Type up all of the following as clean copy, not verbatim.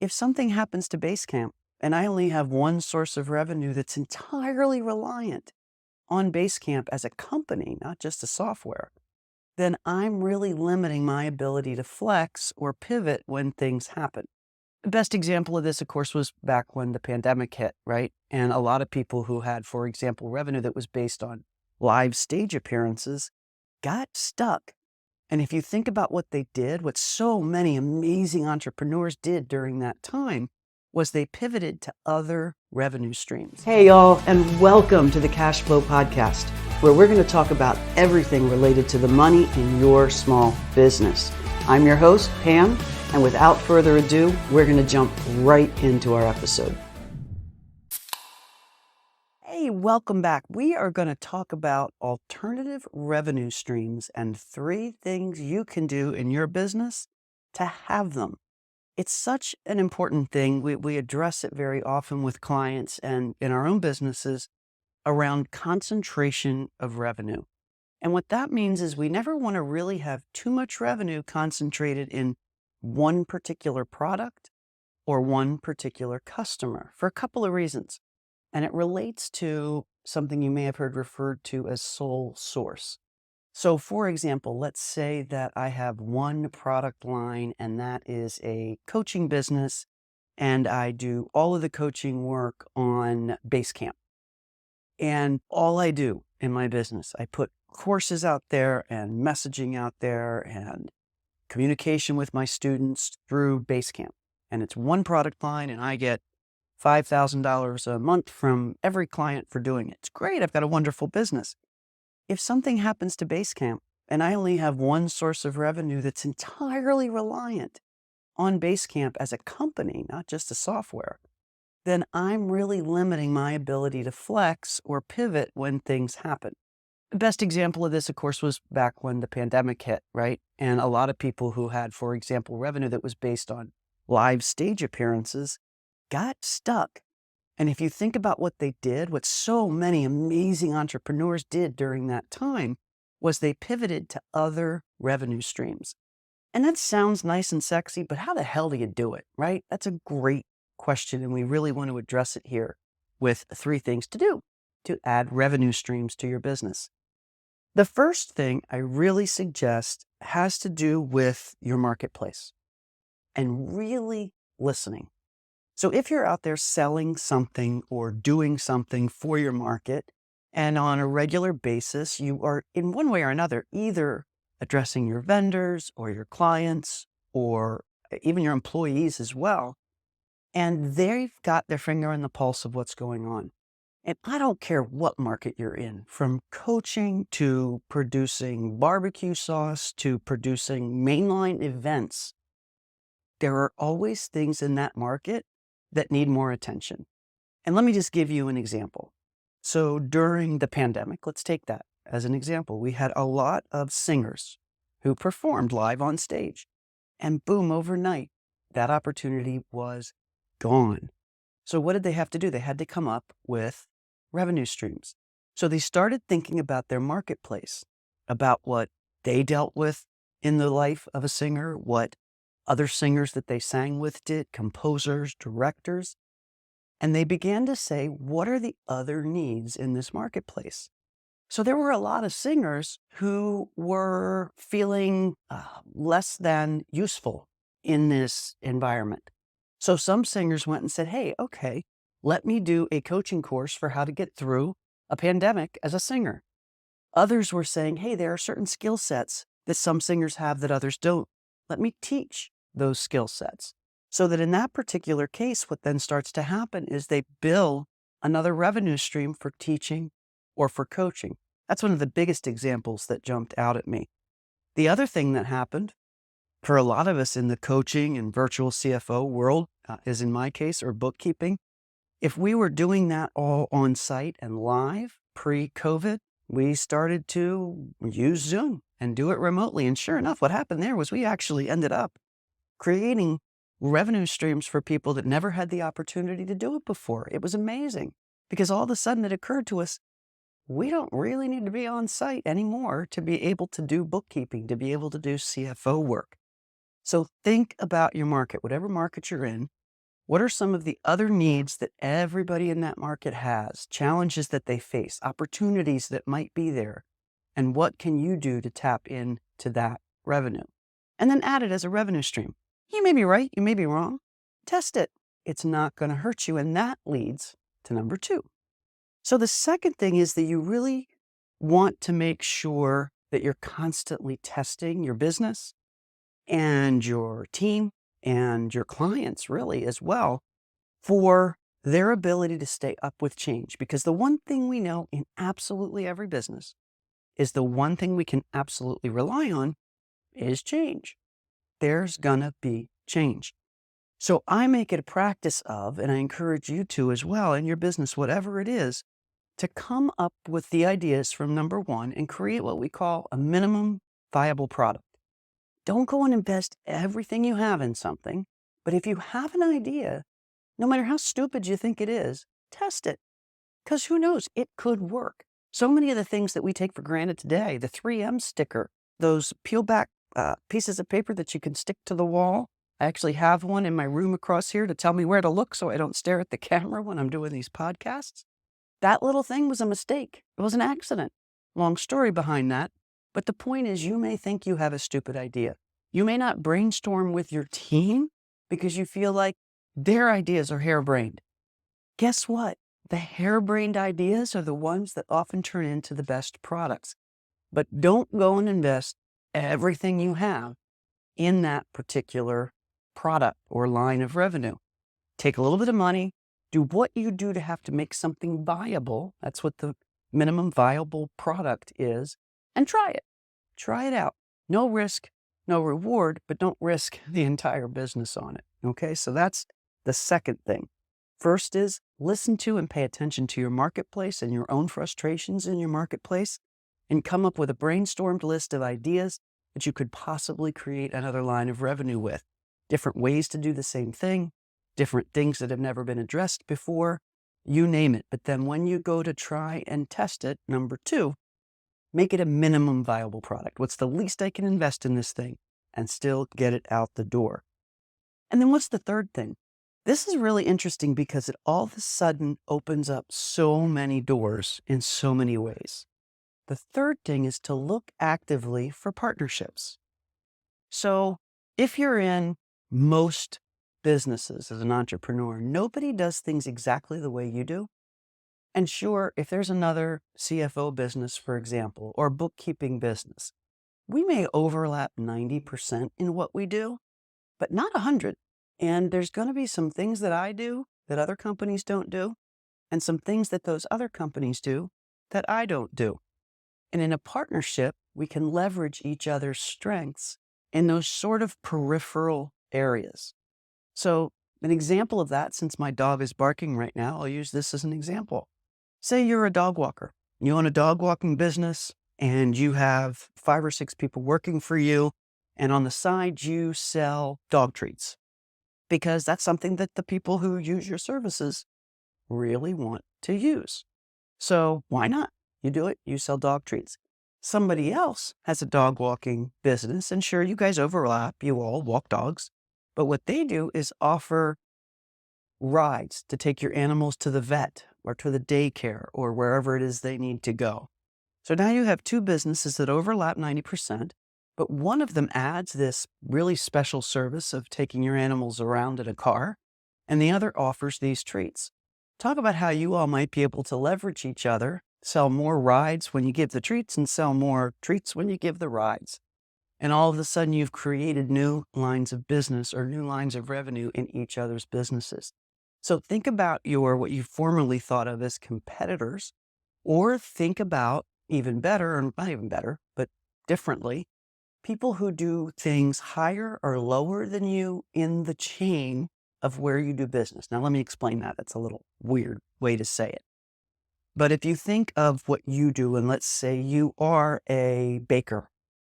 If something happens to Basecamp and I only have one source of revenue that's entirely reliant on Basecamp as a company, not just a software, then I'm really limiting my ability to flex or pivot when things happen. The best example of this, of course, was back when the pandemic hit, right? And a lot of people who had, for example, revenue that was based on live stage appearances got stuck. And if you think about what they did, what so many amazing entrepreneurs did during that time was they pivoted to other revenue streams. Hey, y'all, and welcome to the Cash Flow Podcast, where we're going to talk about everything related to the money in your small business. I'm your host, Pam, and without further ado, we're going to jump right into our episode. Hey, welcome back. We are going to talk about alternative revenue streams and 3 things you can do in your business to have them. It's such an important thing. We address it very often with clients and in our own businesses around concentration of revenue. And what that means is we never want to really have too much revenue concentrated in one particular product or one particular customer for a couple of reasons. And it relates to something you may have heard referred to as sole source. So for example, let's say that I have one product line and that is a coaching business and I do all of the coaching work on Basecamp. And all I do in my business, I put courses out there and messaging out there and communication with my students through Basecamp. And it's one product line and I get $5,000 a month from every client for doing it. It's great. I've got a wonderful business. If something happens to Basecamp and I only have one source of revenue that's entirely reliant on Basecamp as a company, not just a software, then I'm really limiting my ability to flex or pivot when things happen. The best example of this, of course, was back when the pandemic hit, right? And a lot of people who had, for example, revenue that was based on live stage appearances got stuck. And if you think about what they did, what so many amazing entrepreneurs did during that time was they pivoted to other revenue streams. And that sounds nice and sexy, but how the hell do you do it, right? That's a great question. And we really want to address it here with 3 things to do to add revenue streams to your business. The first thing I really suggest has to do with your marketplace and really listening. So if you're out there selling something or doing something for your market, and on a regular basis, you are in one way or another either addressing your vendors or your clients or even your employees as well, and they've got their finger on the pulse of what's going on. And I don't care what market you're in, from coaching to producing barbecue sauce to producing mainline events, there are always things in that market that need more attention. And let me just give you an example. So during the pandemic, let's take that as an example. We had a lot of singers who performed live on stage. And boom, overnight, that opportunity was gone. So what did they have to do? They had to come up with revenue streams. So they started thinking about their marketplace, about what they dealt with in the life of a singer, what other singers that they sang with did, composers, directors. And they began to say, what are the other needs in this marketplace? So there were a lot of singers who were feeling less than useful in this environment. So some singers went and said, hey, okay, let me do a coaching course for how to get through a pandemic as a singer. Others were saying, hey, there are certain skill sets that some singers have that others don't. Let me teach those skill sets. So that in that particular case, what then starts to happen is they bill another revenue stream for teaching or for coaching. That's one of the biggest examples that jumped out at me. The other thing that happened for a lot of us in the coaching and virtual CFO world, as in my case, or bookkeeping, if we were doing that all on site and live pre-COVID, we started to use Zoom and do it remotely. And sure enough, what happened there was we actually ended up creating revenue streams for people that never had the opportunity to do it before. It was amazing because all of a sudden it occurred to us, we don't really need to be on site anymore to be able to do bookkeeping, to be able to do CFO work. So think about your market, whatever market you're in, What are some of the other needs that everybody in that market has, challenges that they face, opportunities that might be there, and what can you do to tap into that revenue? And then add it as a revenue stream. You may be right, you may be wrong. Test it. It's not going to hurt you. And that leads to number 2. So the second thing is that you really want to make sure that you're constantly testing your business and your team and your clients really as well for their ability to stay up with change. Because the one thing we know in absolutely every business is the one thing we can absolutely rely on is change. There's gonna be change. So I make it a practice of, and I encourage you to as well in your business, whatever it is, to come up with the ideas from number 1 and create what we call a minimum viable product. Don't go and invest everything you have in something, but if you have an idea, no matter how stupid you think it is, test it. Because who knows, it could work. So many of the things that we take for granted today, the 3M sticker, those peel back pieces of paper that you can stick to the wall. I actually have one in my room across here to tell me where to look so I don't stare at the camera when I'm doing these podcasts. That little thing was a mistake. It was an accident. Long story behind that. But the point is, you may think you have a stupid idea. You may not brainstorm with your team because you feel like their ideas are harebrained. Guess what? The harebrained ideas are the ones that often turn into the best products. But don't go and invest everything you have in that particular product or line of revenue. Take a little bit of money, do what you do to have to make something viable. That's what the minimum viable product is, and try it. Try it out. No risk, no reward, but don't risk the entire business on it. Okay, so that's the second thing. First is listen to and pay attention to your marketplace and your own frustrations in your marketplace, and come up with a brainstormed list of ideas that you could possibly create another line of revenue with. Different ways to do the same thing, different things that have never been addressed before, you name it. But then when you go to try and test it, number 2, make it a minimum viable product. What's the least I can invest in this thing and still get it out the door? And then what's the third thing? This is really interesting because it all of a sudden opens up so many doors in so many ways. The third thing is to look actively for partnerships. So if you're in most businesses as an entrepreneur, nobody does things exactly the way you do. And sure, if there's another CFO business, for example, or bookkeeping business, we may overlap 90% in what we do, but not 100. And there's going to be some things that I do that other companies don't do, and some things that those other companies do that I don't do. And in a partnership, we can leverage each other's strengths in those sort of peripheral areas. So an example of that, since my dog is barking right now, I'll use this as an example. Say you're a dog walker. You own a dog walking business and you have 5 or 6 people working for you. And on the side, you sell dog treats because that's something that the people who use your services really want to use. So why not? You do it, you sell dog treats. Somebody else has a dog walking business, and sure, you guys overlap, you all walk dogs. But what they do is offer rides to take your animals to the vet or to the daycare or wherever it is they need to go. So now you have 2 businesses that overlap 90%, but one of them adds this really special service of taking your animals around in a car, and the other offers these treats. Talk about how you all might be able to leverage each other, sell more rides when you give the treats and sell more treats when you give the rides. And all of a sudden you've created new lines of business or new lines of revenue in each other's businesses. So think about what you formerly thought of as competitors, or think about even better, or not even better, but differently, people who do things higher or lower than you in the chain of where you do business. Now, let me explain that. That's a little weird way to say it. But if you think of what you do, and let's say you are a baker,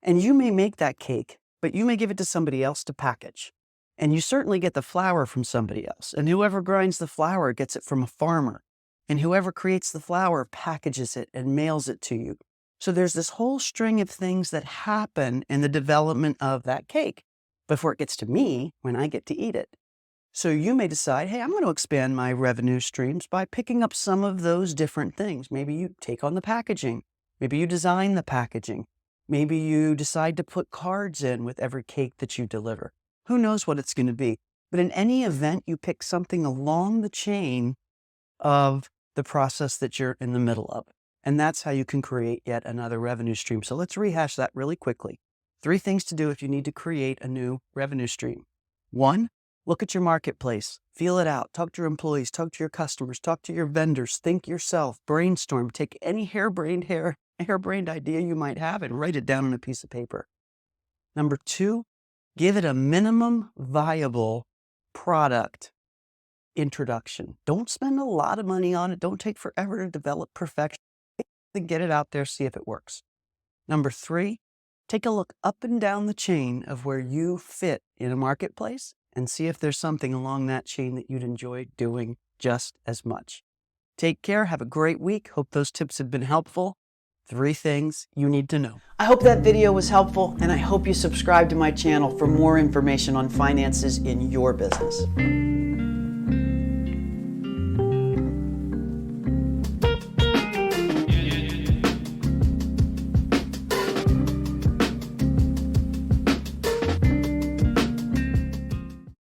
and you may make that cake, but you may give it to somebody else to package. And you certainly get the flour from somebody else. And whoever grinds the flour gets it from a farmer. And whoever creates the flour packages it and mails it to you. So there's this whole string of things that happen in the development of that cake before it gets to me when I get to eat it. So you may decide, hey, I'm going to expand my revenue streams by picking up some of those different things. Maybe you take on the packaging. Maybe you design the packaging. Maybe you decide to put cards in with every cake that you deliver. Who knows what it's going to be? But in any event, you pick something along the chain of the process that you're in the middle of. And that's how you can create yet another revenue stream. So let's rehash that really quickly. 3 things to do if you need to create a new revenue stream. 1, look at your marketplace, feel it out, talk to your employees, talk to your customers, talk to your vendors, think yourself, brainstorm, take any harebrained idea you might have and write it down on a piece of paper. Number 2, give it a minimum viable product introduction. Don't spend a lot of money on it. Don't take forever to develop perfection. Then get it out there, see if it works. Number 3, take a look up and down the chain of where you fit in a marketplace and see if there's something along that chain that you'd enjoy doing just as much. Take care. Have a great week. Hope those tips have been helpful. 3 things you need to know. I hope that video was helpful, and I hope you subscribe to my channel for more information on finances in your business.